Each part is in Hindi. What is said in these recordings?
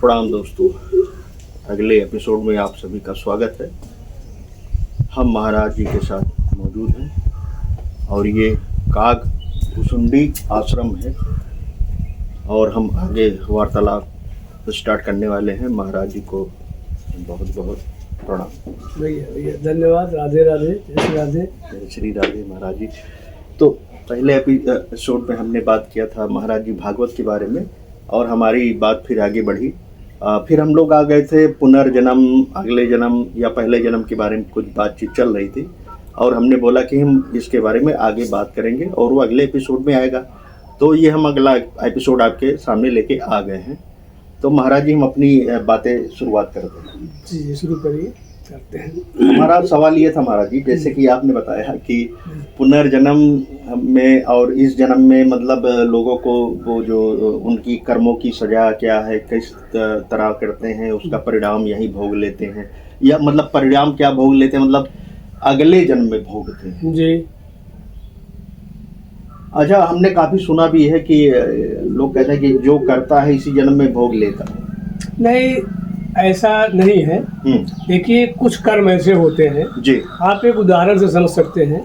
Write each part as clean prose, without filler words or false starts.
प्रणाम दोस्तों, अगले एपिसोड में आप सभी का स्वागत है। हम महाराज जी के साथ मौजूद हैं और ये काग कुसुंडी आश्रम है और हम आगे वार्तालाप स्टार्ट करने वाले हैं। महाराज जी को बहुत बहुत प्रणाम। भैया धन्यवाद। राधे राधे। राधे श्री राधे। महाराज जी, तो पहले एपिसोड में हमने बात किया था महाराज जी भागवत के बारे में और हमारी बात फिर आगे बढ़ी। फिर हम लोग आ गए थे पुनर्जन्म, अगले जन्म या पहले जन्म के बारे में कुछ बातचीत चल रही थी और हमने बोला कि हम इसके बारे में आगे बात करेंगे और वो अगले एपिसोड में आएगा। तो ये हम अगला एपिसोड आपके सामने लेके आ गए हैं। तो महाराज जी, हम अपनी बातें शुरुआत करते हैं। जी शुरू करिए, करते हैं। हमारा सवाल ये था महाराज जी, जैसे कि आपने बताया कि पुनर्जन्म में और इस जन्म में मतलब लोगों को वो जो उनकी कर्मों की सजा क्या है, किस तरह करते हैं, उसका परिणाम यही भोग लेते हैं, या मतलब परिणाम क्या भोग लेते हैं, मतलब अगले जन्म में भोगते हैं जी। अच्छा, हमने काफी सुना भी है कि लोग कहते हैं कि जो करता है इसी जन्म में भोग लेता है। नहीं, ऐसा नहीं है। देखिए, कुछ कर्म ऐसे होते हैं जी। आप एक उदाहरण से समझ सकते हैं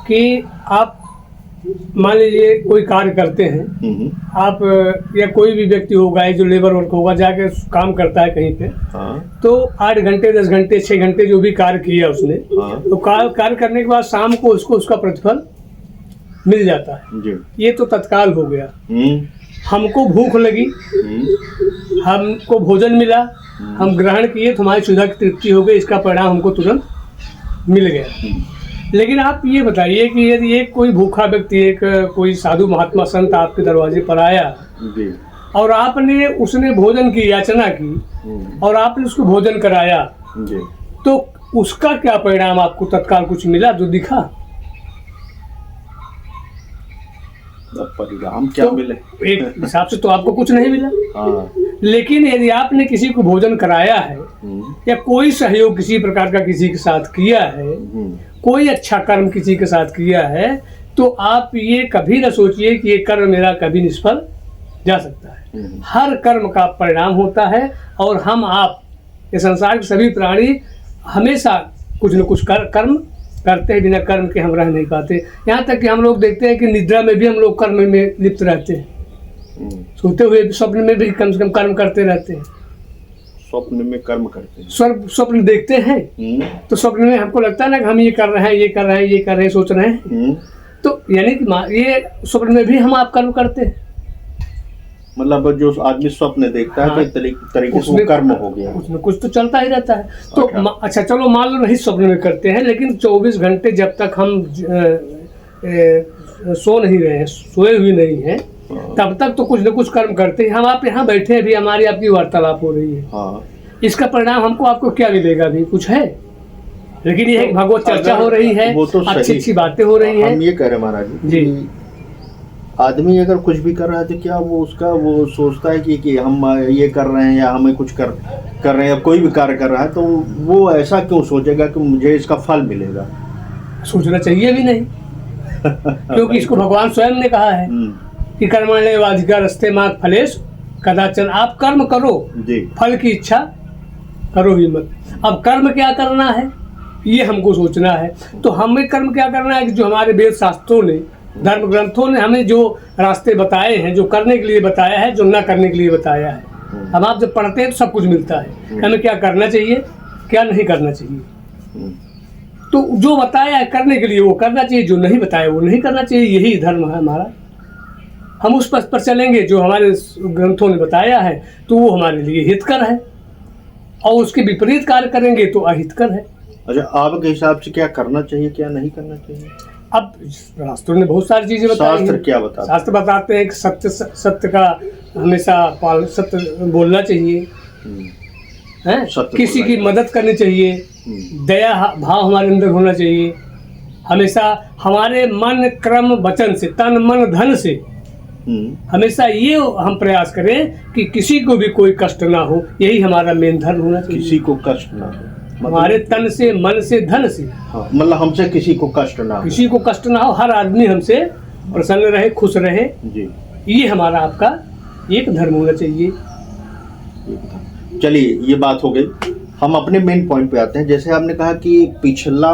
कि आप मान लीजिए कोई कार्य करते हैं, आप या कोई भी व्यक्ति होगा जो लेबर वर्क होगा, जाके काम करता है कहीं पे। तो 8 घंटे 10 घंटे 6 घंटे जो भी कार्य किया उसने, तो कार्य करने के बाद शाम को उसको उसका प्रतिफल मिल जाता है जी। ये तो तत्काल हो गया। हमको भूख लगी, हमको भोजन मिला, हम ग्रहण किए, तो हमारी क्षुधा की तृप्ति हो गई, इसका परिणाम हमको तुरंत मिल गया। लेकिन आप ये बताइए कि यदि एक कोई भूखा व्यक्ति, एक कोई साधु महात्मा संत आपके दरवाजे पर आया जी, और आपने उसने भोजन की याचना की और आपने उसको भोजन कराया जी, तो उसका क्या परिणाम आपको तत्काल कुछ मिला जो दिखा? परिणाम क्या तो मिले? एक हिसाब से तो आपको कुछ नहीं मिला। लेकिन यदि आपने किसी को भोजन कराया है या कोई सहयोग किसी प्रकार का किसी के साथ किया है, कोई अच्छा कर्म किसी के साथ किया है, तो आप ये कभी न सोचिए कि ये कर्म मेरा कभी निष्फल जा सकता है। हर कर्म का परिणाम होता है और हम आप ये संसार के सभी प्राणी हमेशा कुछ न कुछ कर्म करते हैं। बिना कर्म के हम रह नहीं पाते। यहाँ तक कि हम लोग देखते हैं कि निद्रा में भी हम लोग कर्म में लिप्त रहते हैं। सोते हुए स्वप्न में भी कम से कम कर्म करते रहते हैं। स्वप्न में कर्म करते हैं, स्वप्न देखते हैं तो स्वप्न में हमको लगता है ना कि हम ये कर रहे हैं, ये कर रहे हैं, ये कर रहे हैं, सोच रहे हैं। तो यानी कि ये स्वप्न में भी हम आप कर्म करते हैं। मतलब जो आदमी स्वप्न देखता है तो एक तरीके से वो कर्म हो गया, उसमें कुछ तो चलता ही रहता है। तो अच्छा चलो मान लो नहीं स्वप्न में करते हैं, लेकिन 24 घंटे जब तक हम सो नहीं रहे हैं, सोए हुए नहीं हैं, तब तक तो कुछ न कुछ कर्म करते हैं। हम आप यहाँ बैठे हैं, भी हमारी आपकी वार्तालाप हो रही है। इसका परिणाम हमको आपको क्या मिलेगा? भी कुछ है, लेकिन ये भगवत चर्चा हो रही है, अच्छी अच्छी बातें हो रही है। हम ये कह रहे हैं महाराज जी, आदमी अगर कुछ भी कर रहा है तो क्या वो उसका वो सोचता है कि हम ये कर रहे हैं या हमें कुछ कर रहे हैं, या कोई भी कार्य कर रहा है तो वो ऐसा क्यों सोचेगा कि मुझे इसका फल मिलेगा? सोचना चाहिए भी नहीं क्योंकि इसको भगवान स्वयं ने कहा है कि कर्मण्येवाधिकारस्ते मा फलेषु कदाचन। आप कर्म करो जी, फल की इच्छा करो ही मत। अब कर्म क्या करना है ये हमको सोचना है। तो हमें कर्म क्या करना है कि जो हमारे वेद शास्त्रों ने, धर्म ग्रंथों ने हमें जो रास्ते बताए हैं, जो करने के लिए बताया है, जो ना करने के लिए बताया है। अब आप जब पढ़ते हैं तो सब कुछ मिलता है, हमें क्या करना चाहिए, क्या नहीं करना चाहिए। तो जो बताया है करने के लिए वो करना चाहिए, जो नहीं बताया वो नहीं करना चाहिए। यही धर्म है हमारा। हम उस पथ पर चलेंगे जो हमारे ग्रंथों ने बताया है तो वो हमारे लिए हितकर है, और उसके विपरीत कार्य करेंगे तो अहितकर है। अच्छा, आपके हिसाब से क्या करना चाहिए, क्या नहीं करना चाहिए? अब शास्त्रों ने बहुत सारी चीजें बताई हैं। शास्त्र क्या बताते हैं? शास्त्र बताते हैं कि सत्य का हमेशा सत्य बोलना चाहिए, हैं? किसी की मदद करनी चाहिए, दया भाव हमारे अंदर होना चाहिए। हमेशा हमारे मन क्रम वचन से, तन मन धन से हमेशा ये हम प्रयास करें कि किसी को भी कोई कष्ट ना हो। यही हमारा मेन धर्म होना चाहिए। किसी को कष्ट ना हो, हमारे तन से, मन से, धन से। मतलब हमसे किसी को कष्ट ना हो, किसी को कष्ट ना हो, हर आदमी हमसे प्रसन्न रहे, खुश रहे जी। ये हमारा आपका एक धर्म होना चाहिए। चलिए ये बात हो गई, हम अपने मेन पॉइंट पे आते हैं। जैसे आपने कहा कि पिछला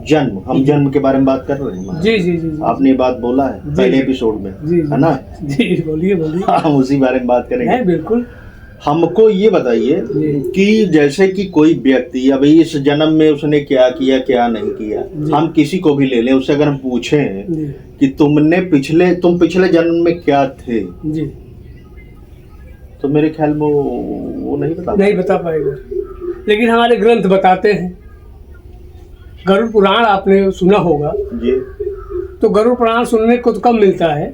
जन्म, हम जन्म के बारे में बात कर रहे हैं। जी जी जी, आपने ये बात बोला है पहले एपिसोड में, है ना? जी बोलिए बोलिए। हम उसी बारे में बात करेंगे। बिल्कुल। हमको ये बताइए कि जैसे कि कोई व्यक्ति अभी इस जन्म में उसने क्या किया क्या नहीं किया, हम किसी को भी ले लें, उससे अगर हम पूछें कि तुम पिछले जन्म में क्या थे जी, तो मेरे ख्याल में वो नहीं बता पाएगा। लेकिन हमारे ग्रंथ बताते हैं। गरुड़ पुराण आपने सुना होगा जी। तो गरुड़ पुराण सुनने को तो कम मिलता है,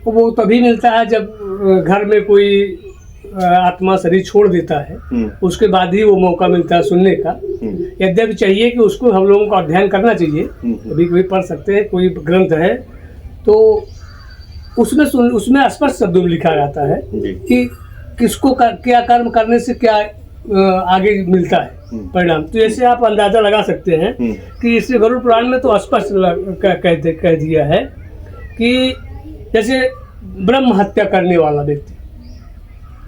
वो तभी मिलता है जब घर में कोई आत्मा शरीर छोड़ देता है, उसके बाद ही वो मौका मिलता है सुनने का। यद्यपि चाहिए कि उसको हम लोगों को अध्ययन करना चाहिए, कभी कभी पढ़ सकते हैं। कोई ग्रंथ है तो उसमें स्पष्ट शब्दों में लिखा जाता है कि किसको क्या कर्म करने से क्या आगे मिलता है परिणाम। तो जैसे आप अंदाजा लगा सकते हैं कि इस गरुड़ पुराण में तो स्पष्ट कह दिया है कि जैसे ब्रह्म हत्या करने वाला व्यक्ति।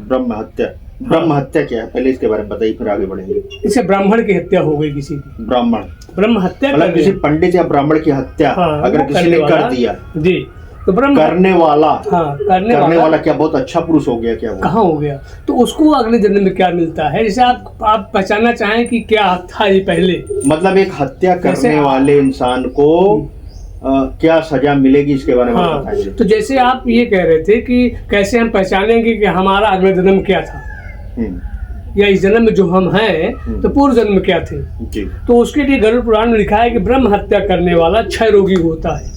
ब्रह्म हत्या क्या है, पहले इसके बारे में बताइए, फिर आगे बढ़ेंगे। इसे ब्राह्मण की हत्या हो गई किसी की। ब्रह्म हत्या मतलब किसी पंडित या ब्राह्मण की हत्या अगर किसी ने कर दिया जी, तो ब्रह्म करने वाला करने वाला क्या बहुत अच्छा पुरुष हो गया क्या? कहाँ हो गया? तो उसको अगले जन्म में क्या मिलता है? जैसे आप पहचानना चाहें कि क्या था ये पहले, मतलब एक हत्या करने वाले इंसान को क्या सजा मिलेगी, इसके बारे में बताइए। तो जैसे आप ये कह रहे थे कि कैसे हम पहचानेंगे कि हमारा अगला जन्म क्या था, या इस जन्म में जो हम हैं तो पूर्व जन्म में क्या थे जी। तो उसके लिए गरुड़ पुराण में लिखा है कि ब्रह्म हत्या करने वाला क्षय रोगी होता है।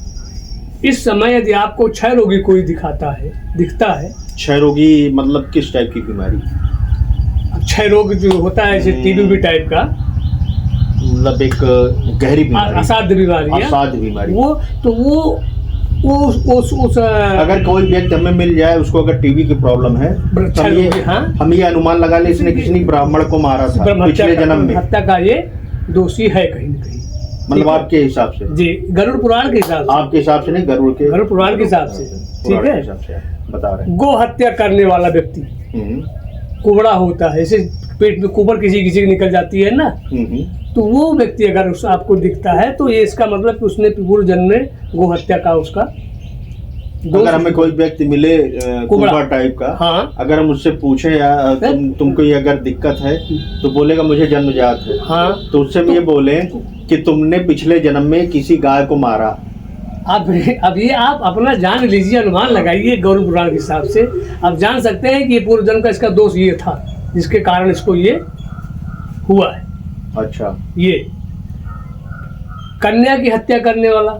इस समय यदि आपको क्षय रोगी कोई दिखता है। क्षय रोगी मतलब किस टाइप की बीमारी? क्षय रोग जो होता है जैसे टीबी टाइप का, मतलब एक गहरी बीमारी, असाध्य बीमारी। वो अगर कोई व्यक्ति हमें मिल जाए, उसको अगर टीबी की प्रॉब्लम है, हम ये अनुमान लगा ले इसने किसी ब्राह्मण को मारा था पिछले जन्म में, हत्या का ये दोषी है कहीं न कहीं। मतलब आपके हिसाब से जी, गरुड़ पुराण के हिसाब से, आपके हिसाब से नहीं, गरुड़ पुराण के हिसाब से, ठीक है, बता रहे हैं। गो हत्या करने वाला व्यक्ति कुबड़ा होता है, जैसे पेट में कुबर किसी की निकल जाती है ना, तो वो व्यक्ति अगर आपको दिखता है तो ये इसका मतलब कि उसने पूर्व जन्म में गो हत्या का उसका। अगर हमें कोई व्यक्ति मिले कुबड़ा टाइप का, अगर हम उससे पूछे या तुमको ये अगर दिक्कत है, तो बोलेगा मुझे जन्मजात है। तो उससे हम ये बोले कि तुमने पिछले जन्म में किसी गाय को मारा। अब ये आप अपना जान लीजिए, अनुमान लगाइए गरुड़ पुराण के हिसाब से। आप जान सकते हैं कि पूर्व जन्म का इसका दोष ये था जिसके कारण इसको ये हुआ है। अच्छा, ये कन्या की हत्या करने वाला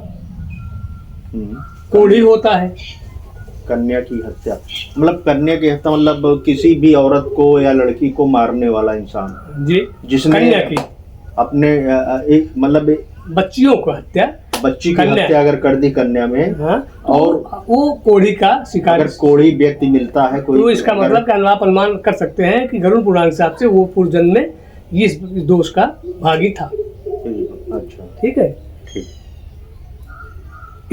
कोढ़ी होता है। कन्या की हत्या मतलब मतलब किसी भी औरत को या लड़की को मारने वाला इंसान जी, जिसने कन्या की अपने एक मतलब बच्चियों को हत्या, बच्ची की हत्या अगर कर दी कन्या में, और वो कोढ़ी का शिकार, अगर कोढ़ी व्यक्ति मिलता है कोई, तो इसका मतलब आप अनुमान कर सकते हैं कि गरुड़ पुराण के हिसाब से वो पूर्व जन्म में इस दोष का भागी था। अच्छा, ठीक है।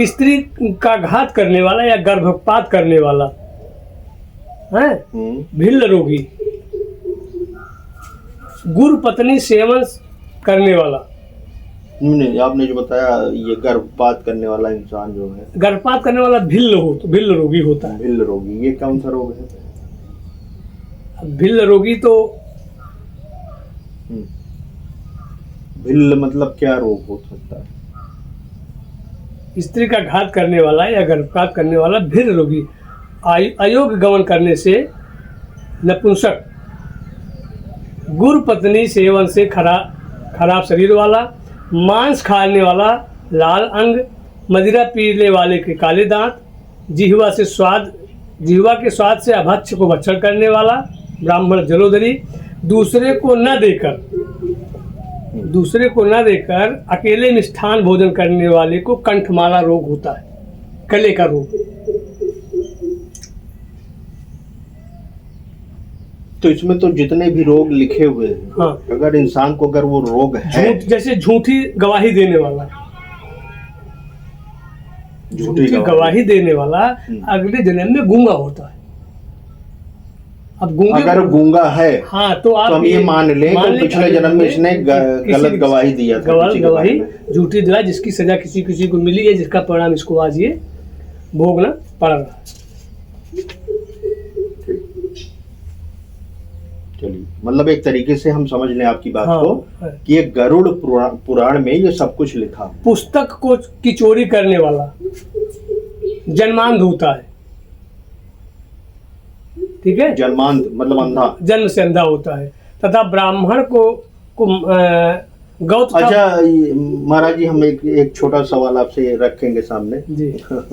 स्त्री का घात करने वाला या गर्भपात करने वाला है भिल्ल रोगी। गुरु पत्नी सेवन करने वाला। नहीं, आपने जो बताया ये गर्भपात करने वाला इंसान जो है, गर्भपात करने वाला भिल्ल रोगी होता है। भिल्ल रोगी, ये कौन सा रोग है? भिल्ल रोगी तो भिल्ल मतलब क्या रोग हो सकता है? स्त्री का घात करने वाला या गर्भपात करने वाला भिल्ल रोगी। अयोग्य गमन करने से नपुंसक। गुरु पत्नी सेवन से खराब शरीर वाला। मांस खाने वाला लाल अंग। मदिरा पीने वाले के काले दांत। जिह्वा के स्वाद से अभक्ष को भक्षण करने वाला। ब्राह्मण जलोदरी। दूसरे को न देकर अकेले मिष्ठान भोजन करने वाले को कंठमाला रोग होता है, गले का रोग। तो इसमें तो जितने भी रोग लिखे हुए हैं, अगर इंसान को अगर वो रोग है, जैसे झूठी गवाही देने वाला, झूठी गवाही देने वाला अगले जन्म में गूंगा होता है। अब गूंगे अगर गूंगा है हाँ तो आप तो हम ये मान लें कि पिछले जन्म में इसने गलत गवाही दिया था, किसी के बारे गवाही में। झूठी दिया, जिसकी सजा किसी किसी को मिली है, जिसका परिणाम इसको आज ये भोगना पड़ रहा है। चलिए, मतलब एक तरीके से हम समझ लें आपकी बात हाँ, को कि ये गरुड़ पुराण में ये सब कुछ लिखा है। पुस्तक को की चोरी करने वाला जन्मांध होता है, ठीक है, जन्मांध मतलब अंधा, जन्म से अंधा होता है। तथा ब्राह्मण को गौत अच्छा महाराज जी, हम एक छोटा सवाल आपसे रखेंगे सामने जी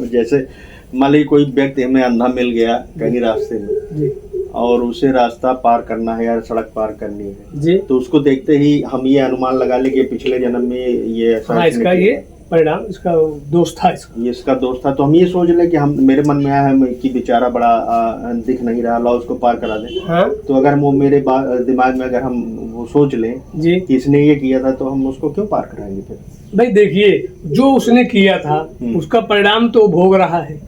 जैसे मान लीजिए कोई व्यक्ति हमें अंधा मिल गया कहीं रास्ते में जी और उसे रास्ता पार करना है या सड़क पार करनी है, जी, तो उसको देखते ही हम ये अनुमान लगा ले कि पिछले जन्म में ये ऐसा हाँ, इसका ये परिणाम, इसका दोष था, इसका दोस्त था, तो हम ये सोच ले कि हम मेरे मन में आया है कि बेचारा बड़ा दिख नहीं रहा, ला उसको पार करा दे। हाँ तो अगर वो मेरे दिमाग में अगर हम वो सोच लें जी, कि इसने ये किया था, तो हम उसको क्यों पार कराएंगे फिर? भाई देखिए, जो उसने किया था उसका परिणाम तो भोग रहा है,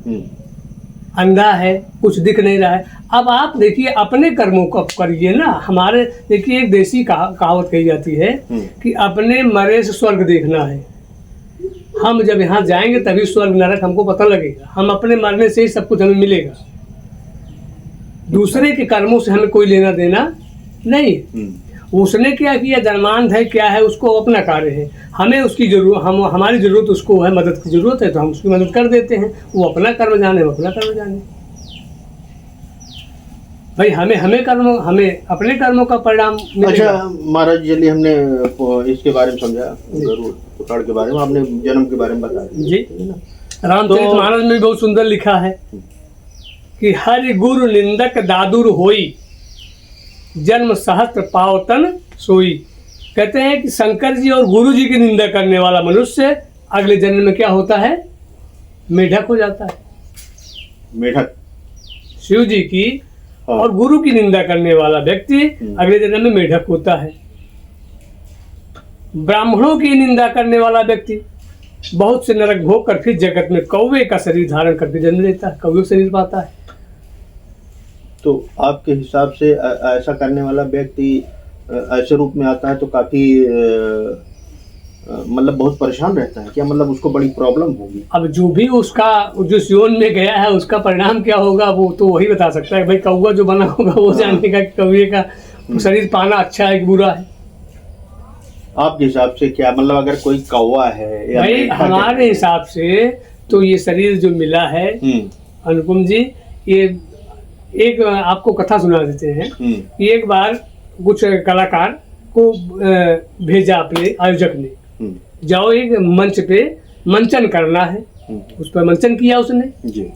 अंधा है, कुछ दिख नहीं रहा है। अब आप देखिए अपने कर्मों को करिए ना। हमारे देखिए एक देसी कहावत कही जाती है कि अपने मरे से स्वर्ग देखना है। हम जब यहाँ जाएंगे तभी स्वर्ग नरक हमको पता लगेगा। हम अपने मरने से ही सब कुछ हमें मिलेगा, दूसरे के कर्मों से हमें कोई लेना देना नहीं। उसने क्या किया, जन्मांध है, क्या है, उसको अपना कार्य है, हमें उसकी जरूरत, हमारी जरूरत उसको है, मदद की जरूरत है तो हम उसकी मदद कर देते हैं। वो अपना कर्म जाने, हम अपना कर्म जाने। भाई हमें हमें अपने कर्मों का परिणाम मिलेगा। अच्छा महाराज, चलिए हमने इसके बारे में समझा, गरुड़ पुराण के बारे में, आपने जन्म के बारे में बताया जी। रामचरित मानस में भी बहुत सुंदर लिखा है कि हरि गुरु निंदक दादुर होई, जन्म सहस्त्र पावतन सोई। कहते हैं कि शंकर जी और गुरु जी की निंदा करने वाला मनुष्य अगले जन्म में क्या होता है, मेढक हो जाता है। मेढक, शिव जी की और गुरु की निंदा करने वाला व्यक्ति अगले जन्म में मेढक होता है। ब्राह्मणों की निंदा करने वाला व्यक्ति बहुत से नरक भोग कर फिर जगत में कौवे का शरीर धारण करके जन्म लेता है, कौवे शरीर पाता है। तो आपके हिसाब से ऐसा करने वाला व्यक्ति ऐसे रूप में आता है तो काफी मतलब बहुत परेशान रहता है क्या? मतलब उसको बड़ी प्रॉब्लम होगी। अब जो भी उसका जो योनि में गया है उसका परिणाम क्या होगा वो तो वही बता सकता है। भाई कौवा जो बना होगा वो जानेगा कि कौवे का शरीर पाना अच्छा है कि बुरा है। आपके हिसाब से क्या मतलब, अगर कोई कौवा है या भाई हमारे हिसाब से तो ये शरीर जो मिला है अनुपम जी, ये एक आपको कथा सुना देते हैं। एक बार कुछ कलाकार को भेजा अपने आयोजक ने, जाओ एक मंच पे मंचन करना है। उस पर मंचन किया उसने जी।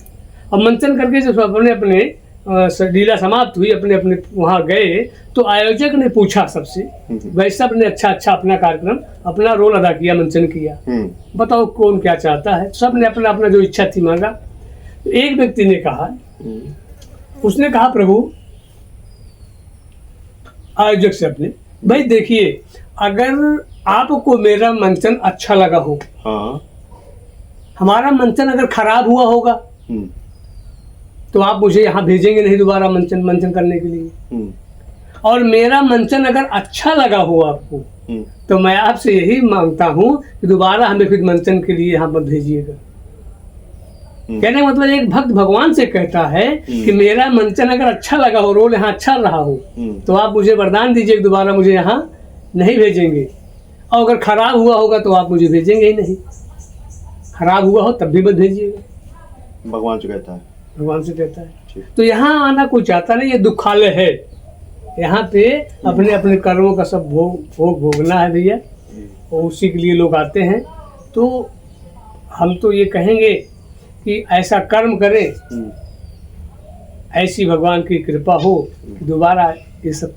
और मंचन करके जब अपने अपने लीला समाप्त हुई, अपने अपने वहाँ गए तो आयोजक ने पूछा सबसे, भाई सब ने अच्छा अपना कार्यक्रम, अपना रोल अदा किया, मंचन किया, बताओ कौन क्या चाहता है। सब ने अपना अपना जो इच्छा थी मांगा। तो एक व्यक्ति ने कहा, उसने कहा प्रभु आयोजक से अपने, भाई देखिए अगर आपको मेरा मंचन अच्छा लगा हो, हमारा मंचन अगर खराब हुआ होगा तो आप मुझे यहाँ भेजेंगे नहीं दोबारा मंचन करने के लिए। और मेरा मंचन अगर अच्छा लगा हो आपको तो मैं आपसे यही मांगता हूँ कि दोबारा हमें फिर मंचन के लिए यहाँ पर भेजिएगा। कहने का मतलब एक भक्त भगवान से कहता है कि मेरा मंचन अगर अच्छा लगा हो, रोल यहाँ अच्छा रहा हो, तो आप मुझे वरदान दीजिए दोबारा मुझे यहाँ नहीं भेजेंगे। और अगर खराब हुआ होगा तो आप मुझे भेजेंगे ही नहीं, खराब हुआ हो तब भी मत भेजिएगा। भगवान से कहता है, भगवान से कहता है। तो यहाँ आना कोई चाहता नहीं, ये दुखालय है। यहाँ पे अपने अपने कर्मों का सब भोगना है भैया, और उसी के लिए लोग आते हैं। तो हम तो ये कहेंगे कि ऐसा कर्म करें, ऐसी भगवान की कृपा हो कि दोबारा ये सब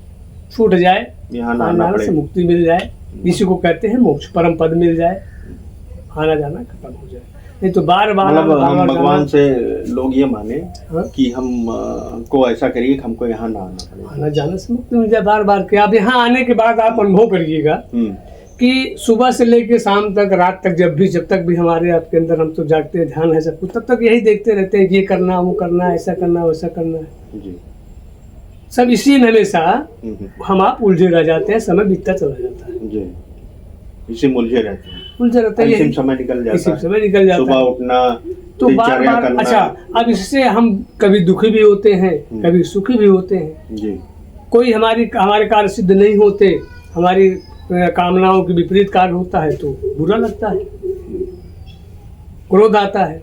छूट जाए, आना से मुक्ति मिल जाए, इसी को कहते हैं मोक्ष, परम पद मिल जाए, आना जाना खत्म हो जाए। नहीं तो बार बार मतलब हम भगवान से लोग ये माने कि हम को ऐसा करिए कि हमको यहाँ ना आना पड़े, आना जाना से मुक्ति मिल जाए बार बार। क्या आप यहाँ आने के बाद आप अनुभव करिएगा कि सुबह से लेकर शाम तक, रात तक, जब तक भी हमारे आपके अंदर हम तो जागते हैं, ध्यान है सब कुछ, तब तक यही देखते रहते हैं कि ये करना, वो करना, ऐसा करना, वैसा करना है जी। सब इसी में हमेशा हम आप उलझे रह जाते हैं, समय बीतता चला जाता है जी, इसी में उलझे रहते हैं, उलझे रहते हैं, इसी में यही समय निकल जाता इसी है, में समय निकल जाता सुबह है। उठना, तो बार दिनचर्या बार करना। अच्छा, अब इससे हम कभी दुखी भी होते हैं, कभी सुखी भी होते हैं। जी कोई हमारे कार्य सिद्ध नहीं होते, हमारी कामनाओं के विपरीत कार्य होता है तो बुरा लगता है, क्रोध आता है।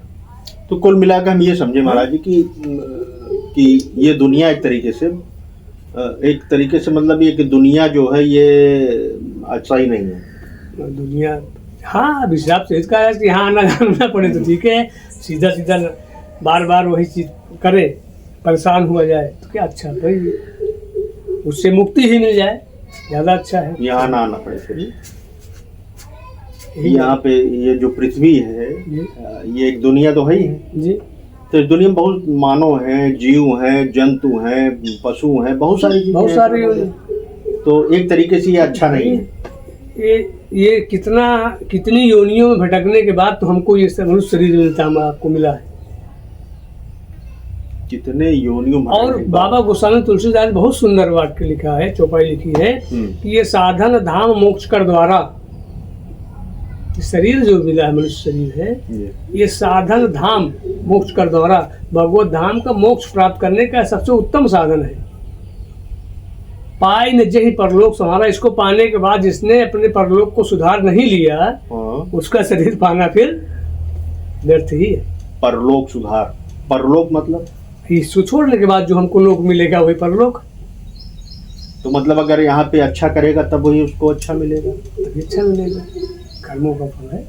तो कुल मिलाकर हम ये समझे महाराज जी कि ये दुनिया एक तरीके से मतलब ये कि दुनिया जो है ये अच्छा ही नहीं है। दुनिया, हाँ, अब हिसाब से इसका है कि हाँ आना जाना पड़े तो ठीक है, सीधा सीधा बार बार वही चीज करे, परेशान हुआ जाए तो क्या अच्छा, भाई उससे मुक्ति ही मिल जाए ज़्यादा अच्छा है। यहाँ ना आना पड़े फिर। यहाँ पे ये जो पृथ्वी है ये एक दुनिया तो है ही है जी। तो इस दुनिया में बहुत मानव हैं, जीव हैं, जंतु हैं, पशु हैं, बहुत सारी चीजें बहुत सारी हैं। तो एक तरीके से ये अच्छा नहीं है। ये कितनी योनियों में भटकने के बाद तो हमको ये मनुष्य शरीर मिलता, हम आपको मिला है। कितने योनियों में। और बाबा गोस्वामी तुलसीदास बहुत सुंदर वाक्य लिखा है, चौपाई लिखी है कि ये साधन धाम मोक्ष कर द्वारा, शरीर जो मिला है मनुष्य शरीर है, ये साधन धाम मोक्ष कर द्वारा भगवत धाम का मोक्ष प्राप्त करने का सबसे उत्तम साधन है। पाई न जही परलोक संहारा, इसको पाने के बाद जिसने अपने परलोक को सुधार नहीं लिया उसका शरीर पाना फिर व्यर्थ ही है। परलोक सुधार, परलोक मतलब इसको छोड़ने के बाद जो हमको लोक मिलेगा वही परलोक। तो मतलब अगर यहाँ पे अच्छा करेगा तब वही उसको अच्छा मिलेगा, तभी अच्छा मिलेगा, कर्मों का फल है।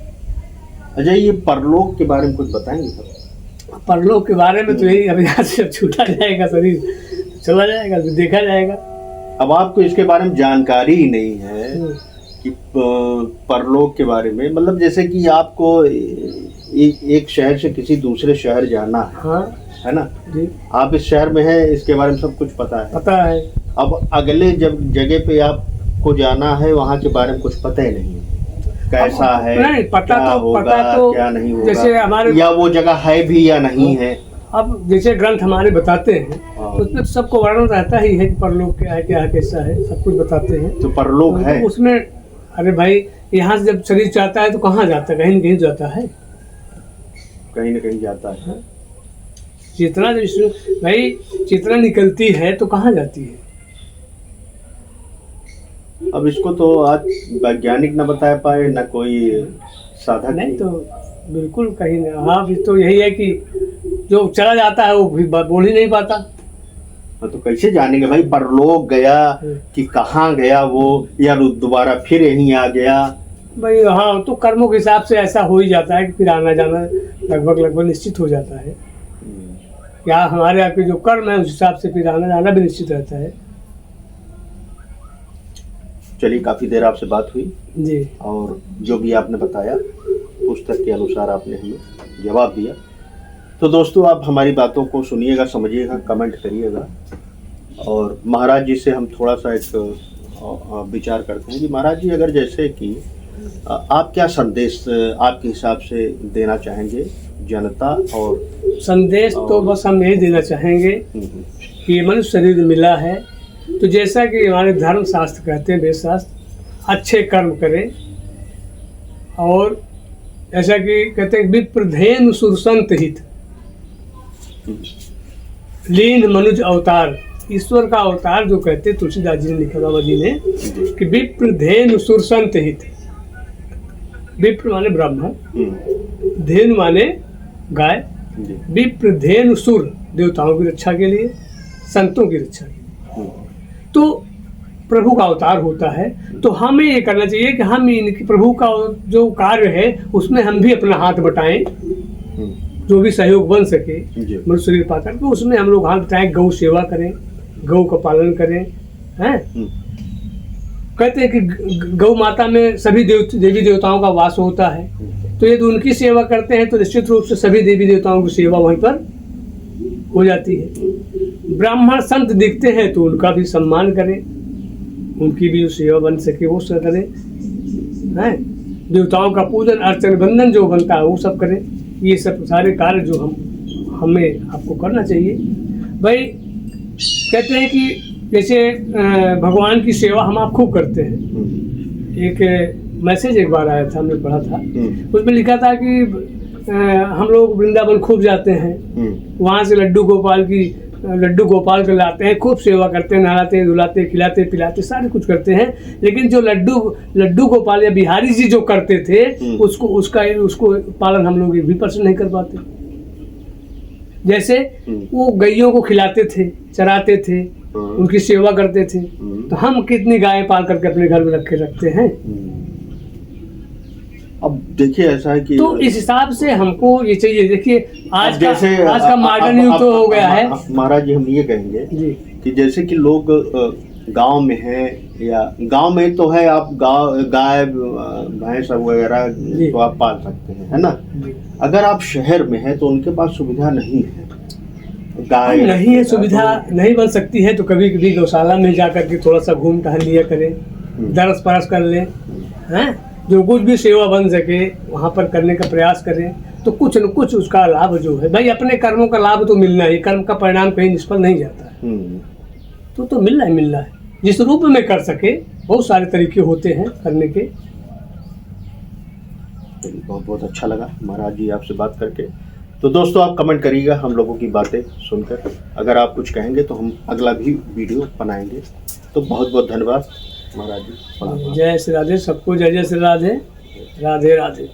अच्छा, ये परलोक के बारे में कुछ बताएंगे सर? परलोक के बारे में तो यही, अब यहाँ से छूटा जाएगा शरीर, चला जाएगा, देखा जाएगा। अब आपको इसके बारे में जानकारी ही नहीं है कि परलोक के बारे में, मतलब जैसे कि आपको एक शहर से किसी दूसरे शहर जाना है, हाँ है ना जी, आप इस शहर में है, इसके बारे में सब कुछ पता है। अब अगले जगह पे आपको जाना है, वहाँ के बारे में कुछ पता ही नहीं है, कैसा है, नहीं पता, क्या तो होगा, पता तो क्या नहीं होगा, जैसे हमारे, या वो जगह है भी या नहीं है। अब जैसे ग्रंथ हमारे बताते हैं तो उसमें सबको वर्णन रहता ही है कि परलोक क्या है, क्या है, कैसा है, सब कुछ बताते हैं। तो परलोक है उसमें, अरे भाई यहाँ से जब शरीर चाहता है तो कहाँ जाता है, कहीं न कहीं जाता है, कहीं न कहीं जाता है। चेतना भाई चेतना निकलती है तो कहाँ जाती है। अब इसको तो आज वैज्ञानिक न बता पाए, न कोई साधक। नहीं तो बिल्कुल कहीं नहीं। हाँ, फिर तो यही है कि जो चला जाता है वो भी बोल ही नहीं पाता। तो कैसे जानेंगे भाई परलोक गया कि कहाँ गया वो, या दोबारा फिर यहीं आ गया। भाई हाँ, तो कर्मों के हिसाब से ऐसा हो ही जाता है कि फिर आना जाना लगभग निश्चित हो जाता है। या हमारे आपके जो कर्म है उस हिसाब से फिर आना जाना भी निश्चित रहता है। चलिए, काफ़ी देर आपसे बात हुई जी, और जो भी आपने बताया पुस्तक के अनुसार आपने हमें जवाब दिया। तो दोस्तों, आप हमारी बातों को सुनिएगा, समझिएगा, कमेंट करिएगा। और महाराज जी से हम थोड़ा सा एक विचार करते हैं कि महाराज जी, अगर जैसे कि आप क्या संदेश आपके हिसाब से देना चाहेंगे जनता? और संदेश तो बस हम यही देना चाहेंगे कि मनुष्य शरीर मिला है तो जैसा कि हमारे धर्म शास्त्र कहते हैं, वेद शास्त्र, अच्छे कर्म करें। और ऐसा कि कहते हैं विप्रधेनु सुरसंत हित, लीन मनुज अवतार, ईश्वर का अवतार जो कहते तुलसीदास जी ने लिखा, बाबा जी ने, कि विप्रधेनु सुरसंत हित। विप्र माने ब्रह्म, धेनु माने गाय, विप्रधेनु सुर देवताओं की रक्षा के लिए, संतों की रक्षा के लिए। तो प्रभु का अवतार होता है, तो हमें ये करना चाहिए कि हम इनकी प्रभु का जो कार्य है उसमें हम भी अपना हाथ बटाएं, जो भी सहयोग बन सके मनुष्य शरीर पाकर, तो उसमें हम लोग हाथ बटाएं, गौ सेवा करें, गौ का पालन करें, हैं। कहते हैं कि गौ माता में सभी देवी देवताओं का वास होता है, तो यदि उनकी सेवा करते हैं तो निश्चित रूप से सभी देवी देवताओं की सेवा वहीं पर हो जाती है। ब्राह्मण संत दिखते हैं तो उनका भी सम्मान करें, उनकी भी सेवा बन सके वो सब करें, हैं। देवताओं का पूजन अर्चन बंधन जो बनता है वो सब करें। ये सब सारे कार्य जो हमें आपको करना चाहिए। भाई कहते हैं कि जैसे भगवान की सेवा हम आप खूब करते हैं। एक मैसेज एक बार आया था, हमने पढ़ा था, उसमें लिखा था कि हम लोग वृंदावन खूब जाते हैं, वहाँ से लड्डू गोपाल को लाते हैं, खूब सेवा करते हैं, नहलाते धुलाते खिलाते पिलाते सारे कुछ करते हैं, लेकिन जो लड्डू गोपाल या बिहारी जी जो करते थे उसको पालन हम लोग 1% नहीं कर पाते। जैसे वो गैयों को खिलाते थे, चराते थे, उनकी सेवा करते थे, तो हम कितनी गायें पाल करके अपने घर में रखते हैं। अब देखिए ऐसा है कि तो इस हिसाब से हमको ये चाहिए। देखिए आज का मॉडर्न युग तो हो गया है महाराज जी। हम ये कहेंगे जी कि जैसे कि लोग गांव में हैं, या गांव में तो है, आप गाय भैंस वगैरह तो आप पाल सकते हैं, है ना। अगर आप शहर में हैं तो उनके पास सुविधा नहीं है, गाय नहीं है, सुविधा नहीं बन सकती है, तो कभी कभी गौशाला में जा करके थोड़ा सा घूम टहल लिया करें, दरस परस कर लें, हैं, जो कुछ भी सेवा बन सके वहाँ पर करने का प्रयास करें, तो कुछ न कुछ उसका लाभ जो है भाई, अपने कर्मों का लाभ तो मिलना ही, कर्म का परिणाम कहीं निष्फल नहीं जाता है, तो मिलना है। जिस रूप में कर सके, बहुत सारे तरीके होते हैं करने के। बहुत बहुत अच्छा लगा महाराज जी आपसे बात करके। तो दोस्तों आप कमेंट करिएगा हम लोगों की बातें सुनकर, अगर आप कुछ कहेंगे तो हम अगला भी वीडियो बनाएंगे। तो बहुत बहुत धन्यवाद महाराज जी। जय श्री राधे, सबको जय जय श्री राधे, राधे राधे।